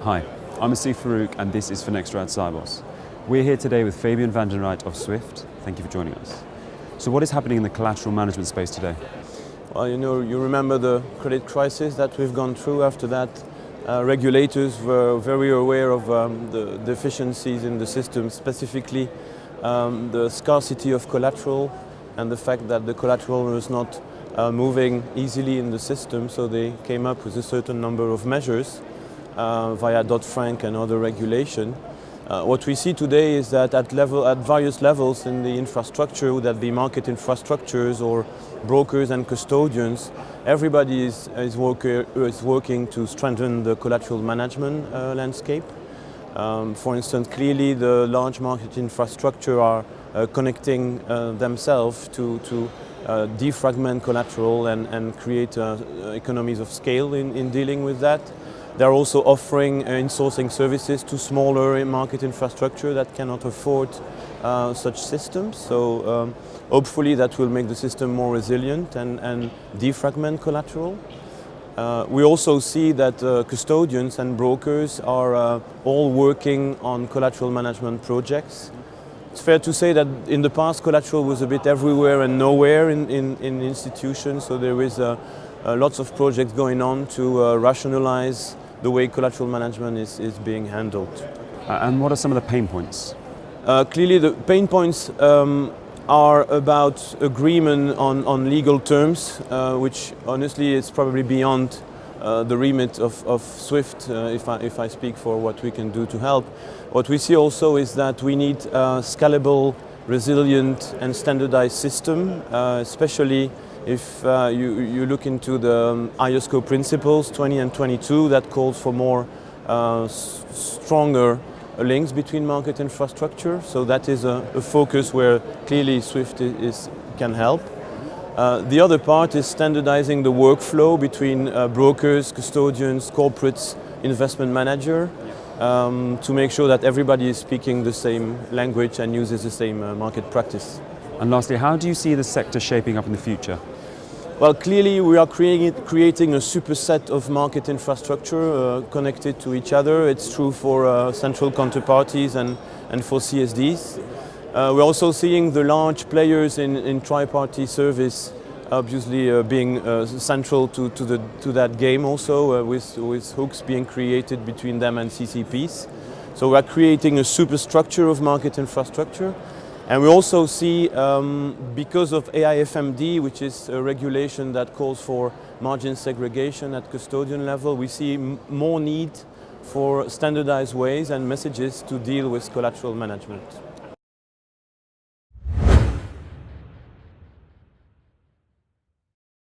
Hi, I'm Asif Farouk and this is Finextra at Cybos. We're here today with Fabian Vandenreydt of Swift. Thank you for joining us. So what is happening in the collateral management space today? Well, you remember the credit crisis that we've gone through. After that, regulators were very aware of the deficiencies in the system, specifically the scarcity of collateral and the fact that the collateral was not moving easily in the system, so they came up with a certain number of measures via Dodd-Frank and other regulation. What we see today is that at various levels in the infrastructure, would that be market infrastructures or brokers and custodians, everybody is working to strengthen the collateral management landscape. For instance, clearly the large market infrastructure are connecting themselves to defragment collateral and create economies of scale in dealing with that. They're also offering insourcing services to smaller market infrastructure that cannot afford such systems. So hopefully that will make the system more resilient and defragment collateral. We also see that custodians and brokers are all working on collateral management projects. It's fair to say that in the past collateral was a bit everywhere and nowhere in institutions, so there is lots of projects going on to rationalize the way collateral management is being handled. And what are some of the pain points? Clearly the pain points are about agreement on legal terms, which honestly is probably beyond the remit of Swift, if I speak for what we can do to help. What we see also is that we need a scalable, resilient and standardized system, especially if you look into the IOSCO principles 20 and 22 that calls for more stronger links between market infrastructure. So that is a focus where clearly Swift can help. The other part is standardizing the workflow between brokers, custodians, corporates, investment manager, to make sure that everybody is speaking the same language and uses the same market practice. And lastly, how do you see the sector shaping up in the future? Well, clearly we are creating a superset of market infrastructure connected to each other. It's true for central counterparties and for CSDs. We're also seeing the large players in tri-party service obviously being central to that game also, with hooks being created between them and CCPs. So we're creating a superstructure of market infrastructure. And we also see, because of AIFMD, which is a regulation that calls for margin segregation at custodian level, we see more need for standardized ways and messages to deal with collateral management.